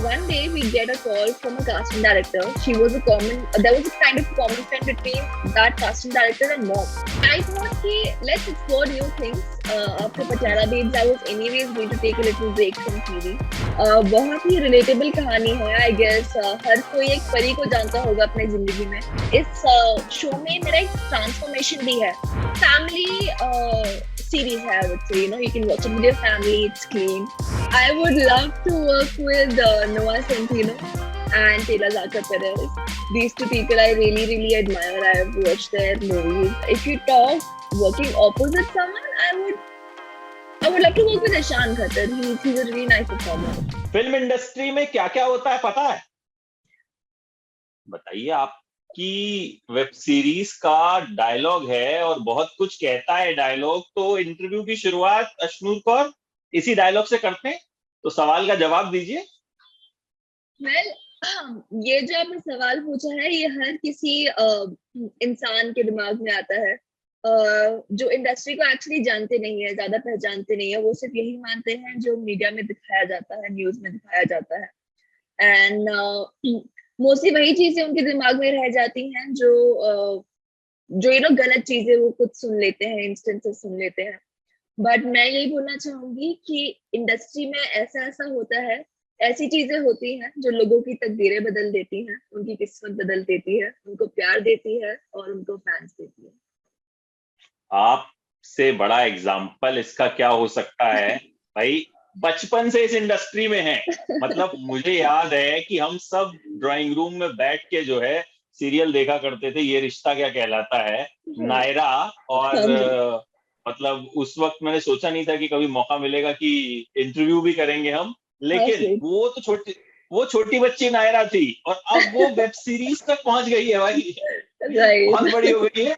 one day we get a call from a casting director. There was a kind of common friend between that casting director and mom. I thought, okay, let's explore new things. After Pachara Babes, I was anyways going to take a little break from TV. बहुत ही relatable कहानी है, I guess. हर कोई एक परी को जानता होगा अपने जिंदगी में. इस शो में मेरा एक transformation भी है. Family series है, I would say. You can watch it with your family. It's clean. I would love to work with Noah Centino and Taylor Zaka Perez. These two people I really, really admire. I've watched their movies. If you talk working opposite someone, I would love to work with Ishaan Khatter. He's a really nice performer. Film industry में क्या क्या होता है पता है? बताइए आप. कि वेब सीरीज का डायलॉग है और बहुत कुछ कहता है डायलॉग, तो इंटरव्यू की शुरुआत अश्नूर कौर इसी डायलॉग से करते हैं. तो सवाल का जवाब दीजिए. ये जो आपने सवाल पूछा है, ये हर किसी इंसान के दिमाग में आता है जो इंडस्ट्री को एक्चुअली जानते नहीं है, ज्यादा पहचानते नहीं है. वो सिर्फ यही मानते हैं जो मीडिया में दिखाया जाता है, न्यूज में दिखाया जाता है. एंड मोस्टली वही चीजें उनके दिमाग में रह जाती हैं जो गलत चीजें वो खुद सुन लेते हैं, इंस्टेंसेस सुन लेते हैं. बट मैं यही बोलना चाहूंगी कि इंडस्ट्री में ऐसा होता है, ऐसी चीजें होती हैं जो लोगों की तकदीरें बदल देती हैं, उनकी किस्मत बदल देती है, उनको प्यार देती है और उनको फैंस देती है. आपसे बड़ा एग्जाम्पल इसका क्या हो सकता है भाई? बचपन से इस इंडस्ट्री में है. मतलब मुझे याद है कि हम सब ड्राइंग रूम में बैठ के जो है सीरियल देखा करते थे, ये रिश्ता क्या कहलाता है, नायरा. और मतलब उस वक्त मैंने सोचा नहीं था कि कभी मौका मिलेगा कि इंटरव्यू भी करेंगे हम. लेकिन वो छोटी बच्ची नायरा थी और अब वो वेब सीरीज तक पहुंच गई है भाई. बहुत बड़ी हो गई है.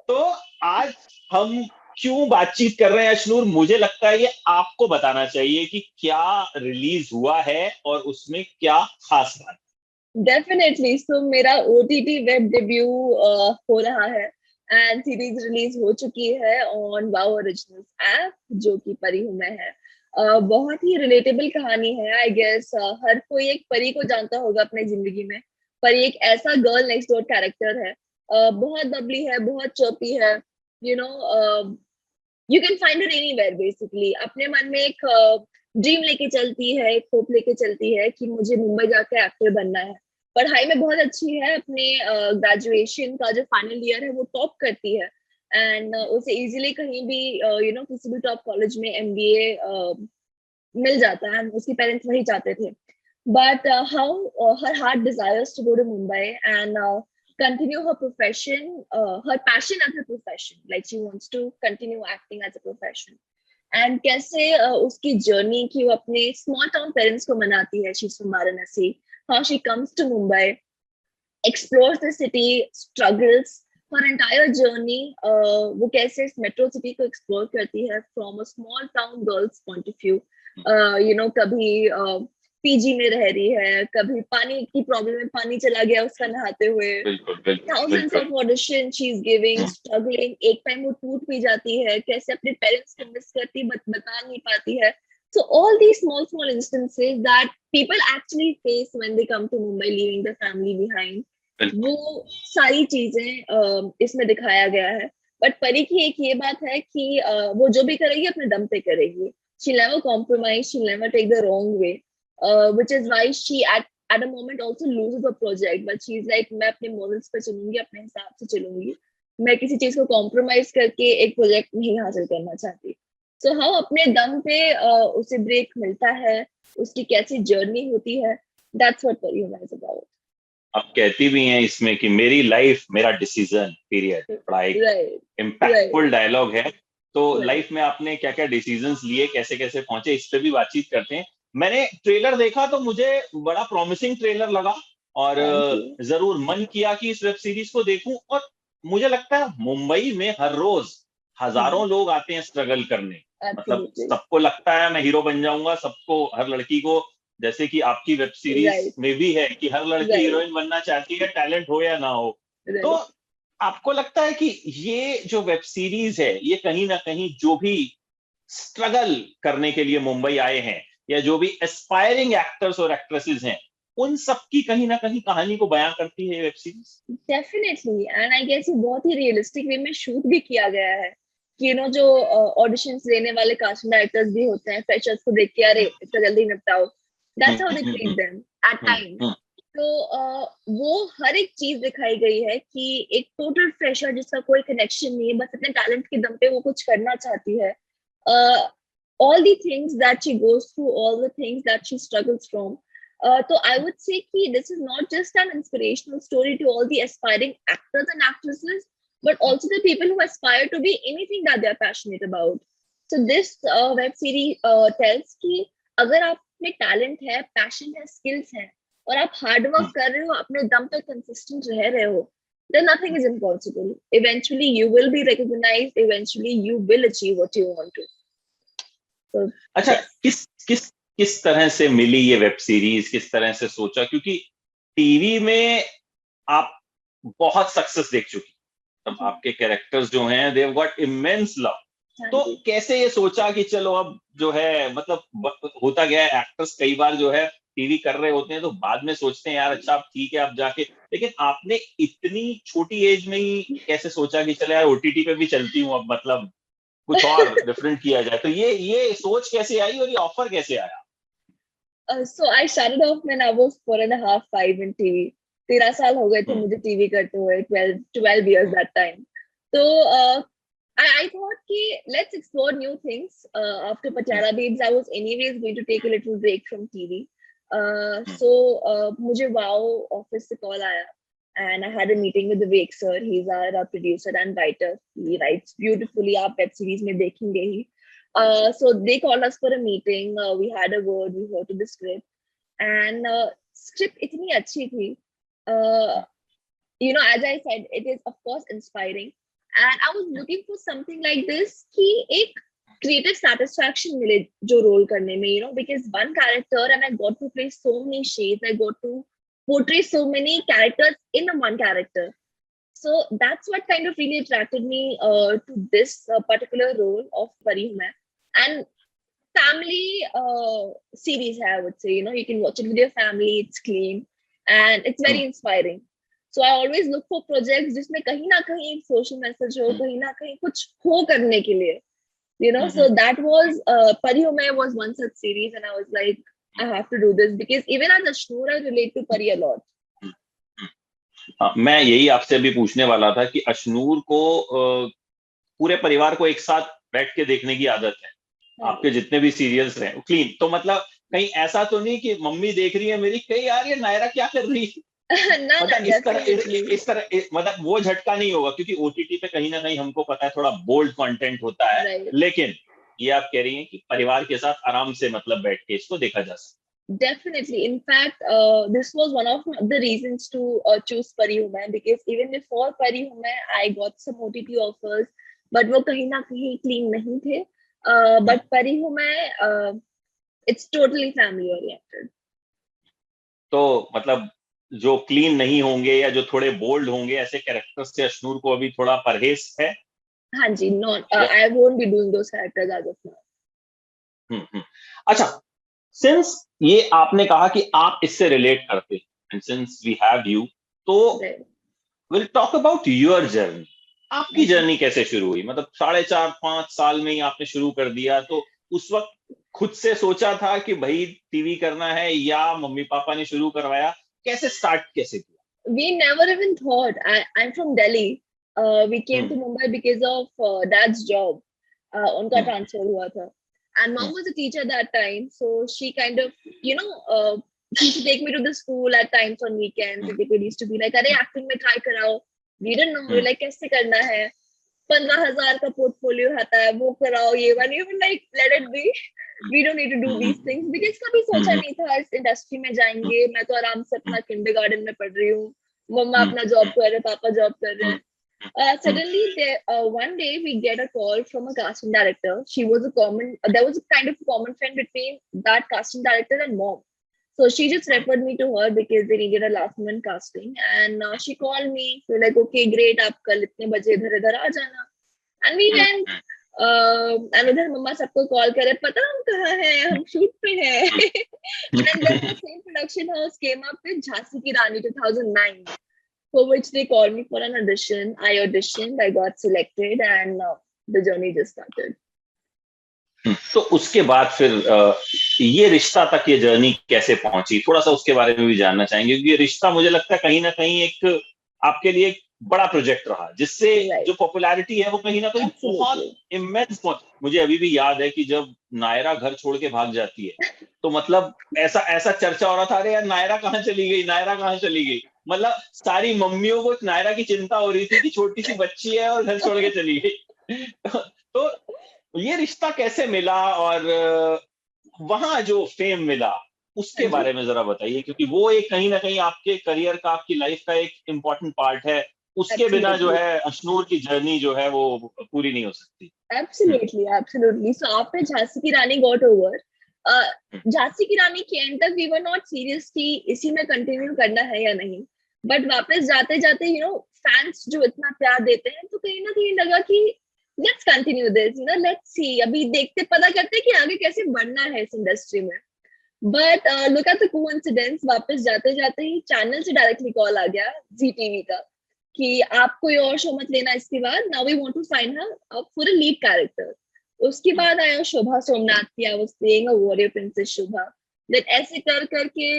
तो आज हम क्यों बातचीत कर रहे हैं अश्नूर? मुझे लगता है ये आपको बताना चाहिए कि क्या रिलीज हुआ है और उसमें क्या खास बात. डेफिनेटली. सो मेरा OTT वेब डेब्यू हो रहा है एंड सीरीज रिलीज हो चुकी है ऑन वाओ ओरिजिनल्स ऐप, जो कि परी हूं मैं है. बहुत ही रिलेटेबल कहानी है, आई गेस. हर कोई एक परी को जानता होगा अपने जिंदगी में. परी एक ऐसा गर्ल नेक्स्ट डोर कैरेक्टर है, बहुत बबली है, बहुत चर्पी है. You can find her anywhere basically. अपने मन में एक ड्रीम लेके चलती है, एक होप लेके चलती है कि मुझे मुंबई जाकर एक्टर बनना है. पढ़ाई में बहुत अच्छी है, अपने ग्रेजुएशन का जो फाइनल ईयर है वो टॉप करती है एंड उसे इजीली कहीं भी किसी भी टॉप कॉलेज में MBA मिल जाता है. उसके पेरेंट्स वही चाहते थे. But how her heart desires to go to Mumbai and continue her profession, her passion as a profession. Like she wants to continue acting as a profession. And कैसे उसकी journey की वो अपने small town parents को मनाती है. She's from Varanasi. How she comes to Mumbai, explores the city, struggles. Her entire journey, वो कैसे इस metro city को explore करती है from a small town girl's point of view. कभी PG में रह रही है, कभी पानी की प्रॉब्लम है, पानी चला गया उसका नहाते हुए. Thousands of auditions she's giving, struggling. एक टाइम वो टूट भी जाती है, कैसे अपने पेरेंट्स को मिस करती बट बता नहीं पाती है. So all these small instances that people actually face when they come to Mumbai, leaving the family behind. वो सारी चीजें इसमें दिखाया गया है. बट परी की एक ये बात है कि वो जो भी करेगी अपने दम पे करेगी. She'll never compromise, she'll never take the wrong way. Which is why she at a moment also loses a project, but she's like, मैं अपने morals पे चलूंगी, अपने हिसाब से चलूंगी. मैं किसी चीज को compromise करके एक प्रोजेक्ट नहीं हासिल करना चाहती. So हाँ, अपने दम पे उसे ब्रेक मिलता है, उसकी कैसी जर्नी होती है. That's what Pari Hum is about. अब कहती भी हैं इसमें कि मेरी लाइफ मेरा डिसीजन पीरियड. बड़ा एक इम्पैक्टफुल डायलॉग है. तो लाइफ में आपने क्या क्या डिसीजंस लिए, कैसे कैसे पहुंचे, इस पे भी बातचीत करते हैं. मैंने ट्रेलर देखा तो मुझे बड़ा प्रॉमिसिंग ट्रेलर लगा और जरूर मन किया कि इस वेब सीरीज को देखूं. और मुझे लगता है मुंबई में हर रोज हजारों लोग आते हैं स्ट्रगल करने. मतलब सबको लगता है मैं हीरो बन जाऊंगा, सबको, हर लड़की को, जैसे कि आपकी वेब सीरीज में भी है कि हर लड़की हीरोइन बनना चाहती है, टैलेंट हो या ना हो. तो आपको लगता है कि ये जो वेब सीरीज है, ये कहीं ना कहीं जो भी स्ट्रगल करने के लिए मुंबई आए हैं, या जो भी एस्पायरिंग एक्टर्स और एक्ट्रेसेस हैं, उन सब की कहीं ना कहीं कहानी को बयां करती है web series. Definitely, and I guess ये बहुत ही रियलिस्टिक वे में शूट भी किया गया है कि जो ऑडिशंस देने वाले कास्टिंग डायरेक्टर्स भी होते हैं, फ्रेशर्स को देख के अरे इतना जल्दी निपटाओ, that's how they treat them at times. तो वो हर एक चीज दिखाई गई है कि एक टोटल फ्रेशर जिसका कोई कनेक्शन नहीं है, बस अपने टैलेंट के दम पे वो कुछ करना चाहती है, all the things that she goes through, all the things that she struggles from. So I would say कि this is not just an inspirational story to all the aspiring actors and actresses, but also the people who aspire to be anything that they are passionate about. So this web series tells कि अगर आप में talent है, passion है, skills है, और आप hard work कर रहे हो, अपने दम पे कंसिस्टेंट रह रहे हो, then nothing is impossible. Eventually you will be recognized, eventually you will achieve what you want to. So, अच्छा, किस तरह से मिली ये वेब सीरीज, किस तरह से सोचा, क्योंकि टीवी में आप बहुत सक्सेस देख चुकी, तब आपके कैरेक्टर्स जो हैं they have got immense love, तो कैसे ये सोचा कि चलो अब जो है, मतलब होता गया है एक्टर्स कई बार जो है टीवी कर रहे होते हैं तो बाद में सोचते हैं यार अच्छा अब ठीक है अब जाके, लेकिन आपने इतनी छोटी एज में ही कैसे सोचा कि चलो यार ओटीटी पे भी चलती हूँ अब, मतलब कुछ और डिफरेंट किया जाए, तो ये सोच कैसे आई और ये ऑफर कैसे आया? So I started off when I was 4.5, 5 in TV. 13 साल हो गए थे मुझे टीवी करते हुए, 12 years that time. So I thought कि let's explore new things. After Patiala Babes, I was anyways going to take a little break from TV. So मुझे Wow office से call आया, and I had a meeting with Vivek sir. He's our producer and writer. He writes beautifully. आप web series में देखेंगे ही. So they called us for a meeting. We had a word. We heard the script, and script इतनी अच्छी थी. As I said, it is of course inspiring, and I was looking for something like this कि एक creative satisfaction मिले जो role करने में, because one character and I got to play so many shades. I got to portray so many characters in one character. So that's what kind of really attracted me to this particular role of Pari Humain. And family series, I would say, you can watch it with your family. It's clean and it's very inspiring. So I always look for projects जिसमें कहीं ना कहीं एक social message हो, कहीं ना कहीं कुछ हो करने के लिए, So that was Pari Humain was one such series, and I was like, I have to do this because even as Ashnoor, I relate to Pari a lot. मैं यही आपसे अभी पूछने वाला था कि अशनूर को पूरे परिवार को एक साथ बैठ के देखने की आदत है, आपके जितने भी सीरियल्स हैं क्लीन, तो मतलब कहीं ऐसा तो नहीं कि मम्मी देख रही है मेरी, कहीं यार ये नायरा क्या कर रही है? मतलब इस तरह मतलब वो झटका नहीं होगा, क्योंकि ओटीटी पे कहीं ना कहीं हमको पता है थोड़ा बोल्ड कंटेंट होता है, लेकिन ये आप कह रही हैं कि परिवार के साथ आराम से मतलब बैठ के इसको देखा जा सकता है. Definitely. In fact, this was one of the reasons to choose Pari Humain, because even before Pari Humain, I got some OTT offers, but वो कहीं ना कहीं clean नहीं थे. But Pari Humain, it's totally family oriented. तो मतलब जो clean नहीं होंगे या जो थोड़े बोल्ड होंगे ऐसे कैरेक्टर्स से अशनूर को अभी थोड़ा परहेज है? हाँ जी, I won't be doing those characters as of now. अच्छा, सिंस ये आपने कहा कि आप इससे रिलेट करते हैं, and since we have you, तो will talk about your journey. आपकी जर्नी कैसे शुरू हुई? मतलब 4.5-5 साल में ही आपने शुरू कर दिया, तो उस वक्त खुद से सोचा था कि भाई टीवी करना है या मम्मी पापा ने शुरू करवाया? कैसे स्टार्ट कैसे किया? We never even thought. I'm from Delhi. We came to Mumbai because of dad's job. उनका transfer हुआ था. And mom was a teacher that time, so she kind of, she used to take me to the school at times on weekends. They used to be like, "अरे acting में try कराओ." We didn't know. We like कैसे करना है? 15,000 का portfolio आता है, वो कराओ ये वाला. We were like, let it be. We don't need to do these things because कभी सोचा नहीं था इस इंडस्ट्री में जाएंगे. मैं तो आराम से अपना किंडरगार्टन में पढ़ रही हूँ. मम्मा अपना जॉब कर रहे, पापा जॉब कर रहे हैं. Suddenly, one day we get a call from a casting director. There was a kind of common friend between that casting director and mom. So she just referred me to her because they needed a last minute casting. And she called me. We were like, okay, great, आप कल इतने बजे इधर आ जाना. And we went. And उधर मम्मा सबको call करे, पता हम कहाँ हैं, हम शूट पे हैं. And then the same production house came up with Jhansi Ki Rani 2009, for which they called me for an audition. I auditioned, I got selected, and the journey just started. तो उसके बाद फिर ये रिश्ता तक ये जर्नी कैसे पहुंची, थोड़ा सा उसके बारे में भी जानना चाहेंगे, क्योंकि ये रिश्ता मुझे लगता है कहीं ना कहीं एक आपके लिए एक बड़ा प्रोजेक्ट रहा, जिससे Right. जो पॉपुलैरिटी है वो कहीं ना कहीं बहुत Absolutely. इमेंस पहुंच. मुझे अभी भी याद है कि जब नायरा घर छोड़ के भाग जाती है, तो मतलब ऐसा ऐसा चर्चा हो रहा था, अरे यार नायरा कहाँ चली गई, नायरा कहाँ चली गई. मतलब सारी मम्मियों को नायरा की चिंता हो रही थी कि छोटी सी बच्ची है और घर छोड़ के चली गई. तो ये रिश्ता कैसे मिला, और वहां जो फेम मिला उसके हाँ जी. बारे में जरा बताइए, क्योंकि वो एक कहीं ना कहीं आपके करियर का, आपकी लाइफ का एक इम्पोर्टेंट पार्ट है. उसके बिना जो Absolutely. है अशनूर की जर्नी जो है वो पूरी नहीं हो सकती. Absolutely, absolutely. So after Jhansi Ki Rani got over, Jhansi की रानी के एंड तक वी वर नॉट सीरियस कि इसी में कंटिन्यू करना है या नहीं. बट वापस जाते जाते फैंस जो इतना प्यार देते हैं, तो कहीं ना कहीं लगा कि let's continue this, let's see, अभी देखते पता करते हैं कि आगे कैसे बढ़ना है इस इंडस्ट्री में. But look at the coincidence, वापस जाते जाते ही चैनल से डायरेक्टली कॉल आ गया, जी टीवी का, कि आप कोई और शो मत लेना इसके बाद, now we want to find her for a lead character. उसके बाद आया शोभा सोमनाथ की, I was playing a warrior princess Shobha. Then ऐसे कर करके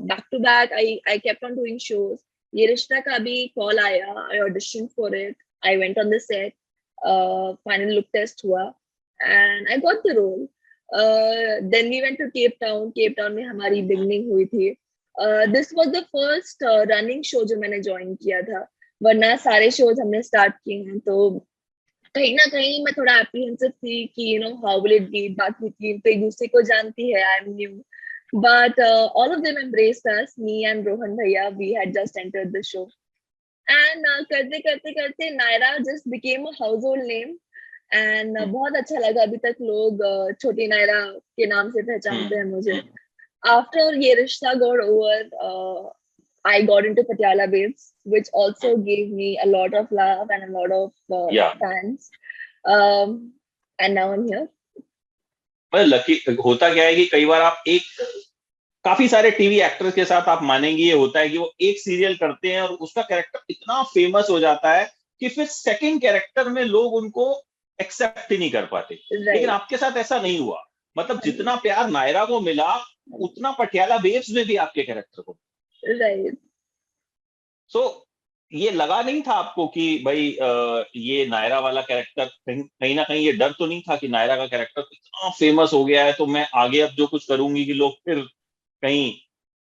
back to back I kept on doing shows. Yeh Rishta का भी कॉल आया, I audition for it, I went on the set, final look test हुआ and I got the role. Then we went to Cape Town. Cape Town में हमारी beginning हुई थी. This was the first running show जो मैंने join किया था, वरना सारे शोज हमने स्टार्ट किए हैं. तो कहीं ना कहीं मैं थोड़ा एप्रीहेंसिव थी कि हाउ विल इट बी. बाकी टीम तो एक दूसरे को जानती है, I am new, but all of them embraced us, me and Rohan भैया. We had just entered the show and करते करते करते Naira just became a household name. And बहुत अच्छा लगा, अभी तक लोग छोटी नायरा के नाम से पहचानते हैं मुझे. आफ्टर ये रिश्ता got over, I got into Patiala Babes, which also gave me a lot of love and a lot of या fans. And now I'm here. मतलब लकी होता क्या है कि कई बार आप एक काफी सारे टीवी एक्टर्स के साथ आप मानेंगे ये होता है कि वो एक सीरियल करते हैं और उसका कैरेक्टर इतना फेमस हो जाता है कि फिर सेकंड कैरेक्टर में लोग उनको एक्सेप्ट ही नहीं कर पाते. लेकिन Right. आपके साथ ऐसा नहीं हुआ. मतलब हाँ जी. जितना प्यार नायरा को मिला उतना पटियाला बेब्स में भी आपके कैरेक्टर को. Right. सो ये लगा नहीं था आपको कि भाई ये नायरा वाला कैरेक्टर कहीं ना कहीं ये डर तो नहीं था कि नायरा का कैरेक्टर इतना फेमस हो गया है तो मैं आगे अब जो कुछ करूंगी कि लोग फिर कहीं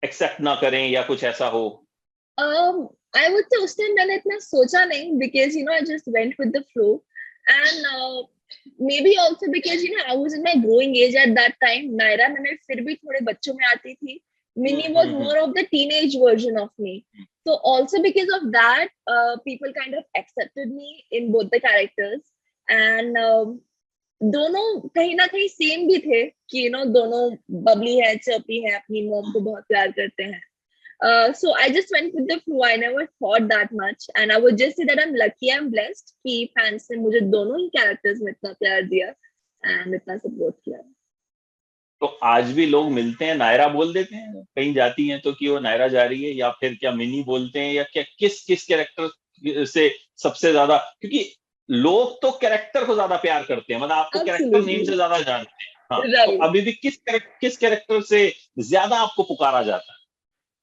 एक्सेप्ट ना करें या कुछ ऐसा हो? I would say उस टाइम मैंने इतना सोचा नहीं, because I just went with the flow. And maybe also because I was in my growing age at that time. Naira में मैं फिर भी थोड़े बच्चों में आती थी. Minnie was more of the teenage version of me. So also because of that, people kind of accepted me in both the characters. And दोनों कहीं ना कहीं सेम भी थे कि दोनों बबली है, चर्पी है, अपनी मॉम को बहुत प्यार करते हैं. So I just went with the flow. I never thought that much, and I would just say that I'm lucky, I'm blessed कि fans ने मुझे दोनों ही characters में इतना प्यार दिया and इतना support किया. तो आज भी लोग मिलते हैं नायरा बोल देते हैं कहीं जाती हैं तो कि वो नायरा जा रही है, या फिर क्या मिनी बोलते हैं, या क्या किस किस कैरेक्टर से सबसे ज्यादा, क्योंकि लोग तो कैरेक्टर को ज्यादा प्यार करते हैं, मतलब आपको कैरेक्टर नेम से Absolutely. ज्यादा जानते हैं. हाँ, तो Right. अभी भी किस कैरेक्टर से ज्यादा आपको पुकारा जाता है?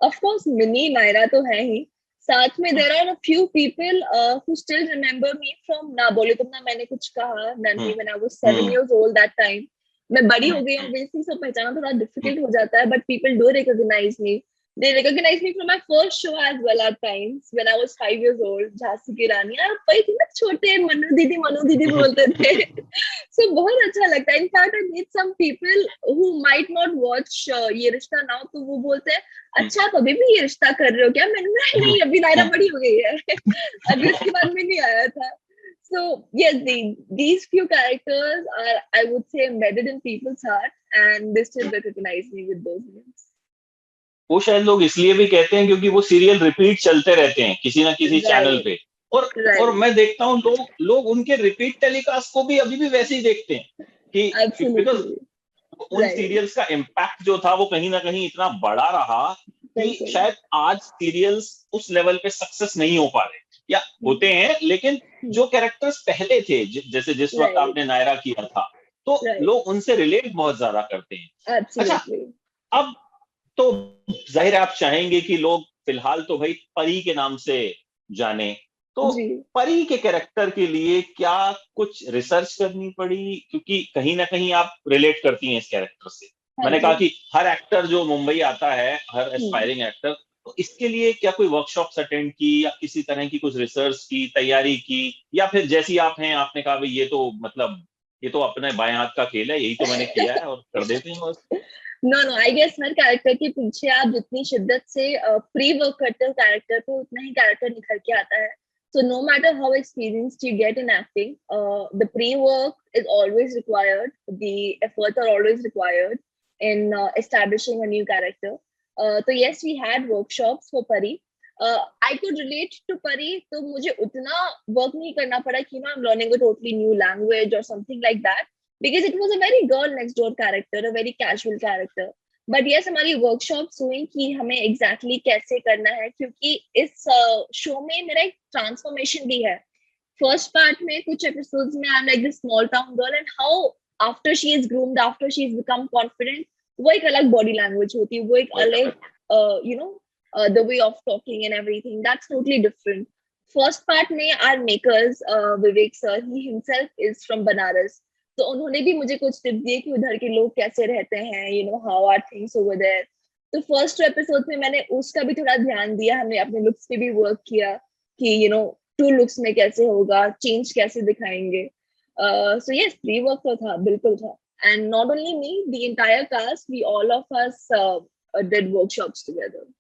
Of course, Minnie, Naira तो है ही. साथ में there are a few people who still remember me from ना बोले तुम ना मैंने कुछ कहा, नन्ही, when I was 7 years old that time. मैं बड़ी हो गई हूँ obviously, so पहचाना थोड़ा difficult हो जाता है, but people do recognize me. They recognize me from my first show as well at times when I was 5 years old. Jhansi की रानी, आप वही थी ना छोटे, मनु दीदी बोलते थे. So बहुत अच्छा लगता है. In fact, I meet some people who might not watch ये रिश्ता now, तो वो बोलते हैं अच्छा आप अभी भी ये रिश्ता कर रहे हो क्या? मैंने कहा नहीं, अभी नायरा बड़ी हो गई है. अभी उसके बाद में नहीं आया था. So yes, these few characters are, I would say, embedded in people's heart, and they still recognize me with those names. वो शायद लोग इसलिए भी कहते हैं क्योंकि वो सीरियल रिपीट चलते रहते हैं किसी ना किसी चैनल Right. पे. और right, मैं देखता हूँ लोग लोग उनके रिपीट टेलीकास्ट को भी अभी भी वैसे ही देखते हैं कि बिकॉज absolutely, उन right, सीरियल्स का इम्पैक्ट जो था वो कहीं ना कहीं इतना बड़ा रहा कि बिल्कुल, शायद आज सीरियल्स उस लेवल पे सक्सेस नहीं हो पा रहे, या होते हैं लेकिन जो कैरेक्टर्स पहले थे जैसे जिस वक्त right, आपने नायरा किया था, तो right, लोग उनसे रिलेट बहुत ज्यादा करते हैं। अच्छा, absolutely, अब तो जाहिर है आप चाहेंगे कि लोग फिलहाल तो भाई परी के नाम से जाने, तो जी, परी के कैरेक्टर के लिए क्या कुछ रिसर्च करनी पड़ी, क्योंकि कहीं ना कहीं आप रिलेट करती हैं इस कैरेक्टर से। हाँ मैंने कहा जी, कि हर एक्टर जो मुंबई आता है, हर हम्म। एस्पायरिंग एक्टर, तो इसके लिए क्या कोई वर्कशॉप्स अटेंड की या किसी तरह की कुछ रिसर्च की, तैयारी की, या फिर जैसी आप हैं आपने कहा भाई ये तो मतलब ये तो अपने बाएं हाथ का खेल है, यही तो मैंने किया है और कर देते हैं बस। No no, I guess her character के पीछे आप जितनी शिद्दत से प्री वर्क करते हो कैरेक्टर पे, उतना ही कैरेक्टर निखर के आता है. So no matter how experienced you get in acting, the pre-work is always required. The efforts are always required in establishing a new character. So yes, we had workshops for Pari. I could relate to Pari, तो मुझे उतना work नहीं करना पड़ा कि I'm learning a totally new language or something like that. Because it was a very girl next door character, a very casual character. But yes, हमारी workshops हुई कि हमें एग्जैक्टली exactly कैसे करना है, क्योंकि इस शो में मेरा एक ट्रांसफॉर्मेशन भी है. फर्स्ट पार्ट में कुछ एपिसोड्स में I am like this small town girl, and how after she is groomed, after she is become confident, वो एक अलग बॉडी लैंग्वेज होती है, वो एक अलग you know the way of talking and everything, that's totally different. First part में our makers, Vivek sir, he himself is from Banaras. तो उन्होंने भी मुझे कुछ टिप्स दिए कि उधर के लोग कैसे रहते हैं, you know how are things over there. तो फर्स्ट एपिसोड में मैंने उसका भी थोड़ा ध्यान दिया, हमने अपने लुक्स पे भी वर्क किया कि यू नो टू लुक्स में कैसे होगा, चेंज कैसे दिखाएंगे. सो यस, प्री वर्क तो था, बिल्कुल था. And not only me, the entire cast, we all of us did workshops together.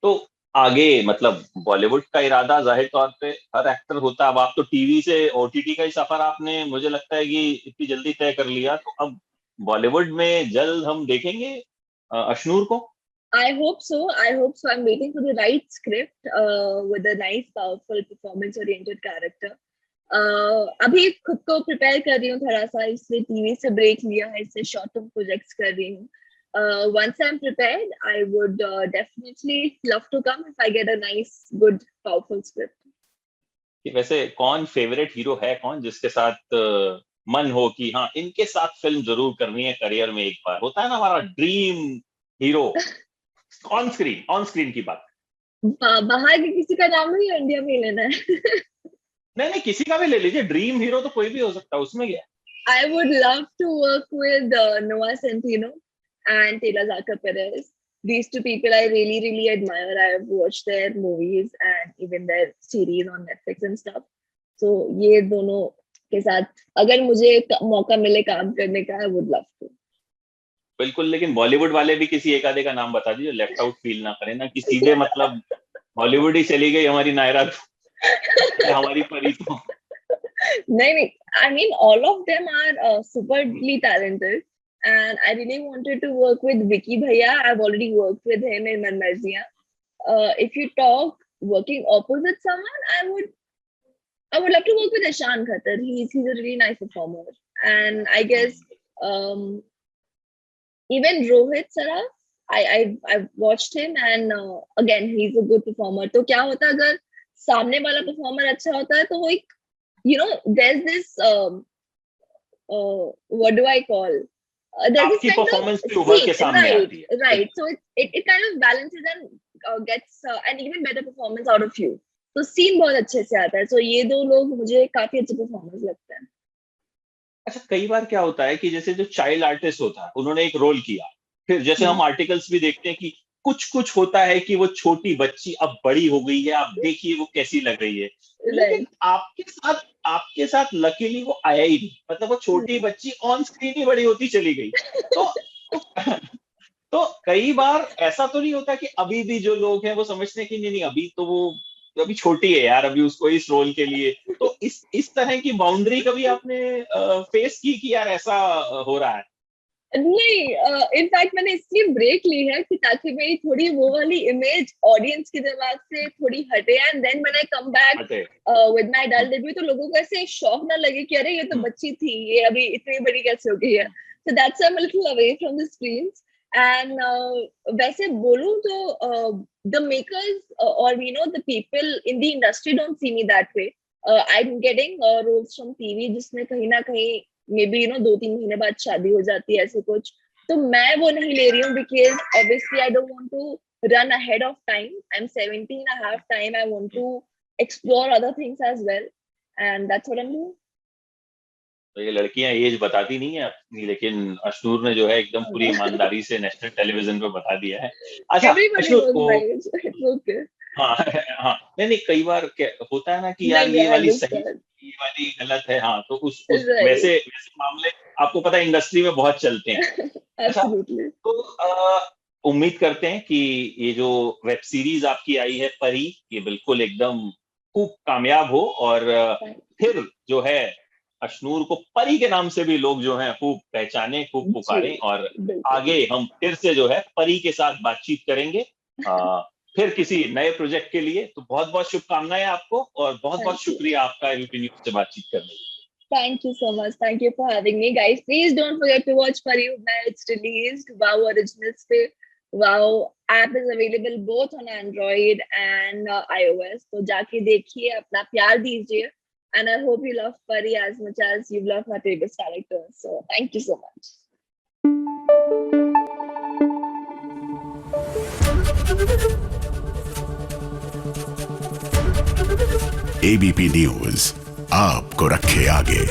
तो आगे मतलब बॉलीवुड का इरादा जाहिर तौर पे हर एक्टर होता है। अब आप तो टीवी से ओटीटी का ही सफर आपने मुझे लगता है कि इतनी जल्दी तय कर लिया, तो अब बॉलीवुड में जल्द हम देखेंगे अशनूर को। I hope so. I hope so. I'm waiting for the right script with a nice, powerful, performance-oriented character. अभी खुद को प्रिपेयर कर रही हूँ थोड़ा सा, इसलिए टीवी से ब्रेक लिया है, इससे शॉर्ट टर्म प्रोजेक्ट्स कर रही हूँ. Once I'm prepared, I would definitely love to come if I get a nice, good, powerful script. कि वैसे कौन फेवरेट हीरो है, कौन जिसके साथ मन हो कि हाँ इनके साथ फिल्म जरूर करनी है करियर में, एक बार होता है ना हमारा ड्रीम हीरो ऑन स्क्रीन की बात। बाहर के किसी का नाम नहीं, इंडिया में ही लेना है. नहीं नहीं, किसी का भी ले लीजिए, ड्रीम हीरो तो कोई भी हो सकता है, उसमें क्या है? I would love to work with Noah Centino and Taylor Zaka Perez. These two people I really, really admire. I've watched their movies and even their series on Netflix and stuff. So ये दोनों के साथ अगर मुझे मौका मिले काम करने का, I would love to. बिल्कुल, लेकिन बॉलीवुड वाले भी किसी एक आधे का नाम बता दीजिए, लेफ्ट आउट फील ना करें ना कि सीधे मतलब हॉलीवुड ही चली गई हमारी नायरा या हमारी परी तो। नहीं नहीं, I mean all of them are superbly talented, and I really wanted to work with Vicky Bhaiya. I've already worked with him in Manmarziya. If you talk working opposite someone, I would love to work with Ishan Khatter. He's a really nice performer, and I guess um, even Rohit Saraf. I've watched him, and again he's a good performer. तो क्या होता है अगर सामने वाला performer अच्छा होता है, तो वो एक, you know, there's this what do I call? There's this आपकी kind परफॉर्मेंस भी of उभर के scene, सामने right? आती है। Right. So it kind of balances and gets an even better performance out of you. तो सीन बहुत अच्छे से आता है. तो ये दो लोग मुझे काफी अच्छे परफॉर्मेंस लगते हैं. अच्छा, कई बार क्या होता है कि जैसे जो चाइल्ड आर्टिस्ट होता है उन्होंने एक रोल किया, फिर जैसे हम आर्टिकल्स भी देखते हैं कि कुछ कुछ होता है कि वो छोटी बच्ची अब बड़ी हो गई है, आप देखिए वो कैसी लग रही है, लेकिन Right. आपके साथ लकीली वो आया ही नहीं, मतलब वो छोटी बच्ची ऑन स्क्रीन ही बड़ी होती चली गई। तो तो, तो कई बार ऐसा तो नहीं होता कि अभी भी जो लोग हैं वो समझते हैं कि नहीं नहीं अभी तो वो अभी छोटी है यार, अभी उसको इस रोल के लिए, तो इस तरह की बाउंड्री कभी आपने फेस की कि यार ऐसा हो रहा है? नहीं, इनफैक्ट मैंने इसलिए ब्रेक ली है कि ताकि मेरी थोड़ी वो वाली इमेज ऑडियंस के दिमाग से थोड़ी हटे, and then when I come back हटे। विद माय डल डेब्यू तो लोगों को ऐसे शौक ना लगे कि अरे ये तो बच्ची थी, ये अभी इतनी बड़ी कैसे हो गई है. So that's I am a little away from the screens. And वैसे बोलूं तो द मेकर्स और you know the people in the industry don't see me that way. I am getting roles from TV जिसमें कहीं ना कहीं may be 2-3 महीने बाद शादी हो जाती है, ऐसे कुछ. तो मैं वो नहीं ले रही हूँ because obviously I don't want to run ahead of time. I am 17, I have time. I want to explore other things as well, and that's what I'm doing. तो ये लड़कियां एज बताती नहीं है अपनी, लेकिन अशनूर ने जो है एकदम पूरी ईमानदारी से नेशनल टेलीविजन पे बता दिया है. अच्छा Everybody अशनूर knows को, my age. It's okay. हाँ हाँ, नहीं क्या बार होता है ना कि यार नहीं, ये I वाली सही, understand. ये वाली गलत है. हाँ, तो उस Right. वैसे वैसे मामले आपको पता है इंडस्ट्री में बहुत चलते हैं. अच्छा, Absolutely. तो उम्मीद करते हैं कि ये जो वेब सीरीज आपकी आई है परी, ये बिल्कुल एकदम खूब कामयाब हो, और फिर जो है अशनूर को परी के नाम से भी लोग जो हैं खूब पहचाने, खूब पुकारें, और बिल्कुल. आगे हम फिर से जो है परी के साथ बातचीत करेंगे फिर किसी नए प्रोजेक्ट के लिए. तो बहुत बहुत शुभकामनाएं आपको, और बहुत बहुत शुक्रिया आपका एबीपी न्यूज से बातचीत करने के लिए. Thank you so much. Thank you for having me, guys. Please don't forget to watch Pari when it's released. Wow Originals पे Wow app is available both on Android and iOS. तो जाके देखिए, अपना प्यार दीजिए. And I hope you love Pari as much as you love my previous characters. So thank you so much. ABP news आपको रखे आगे.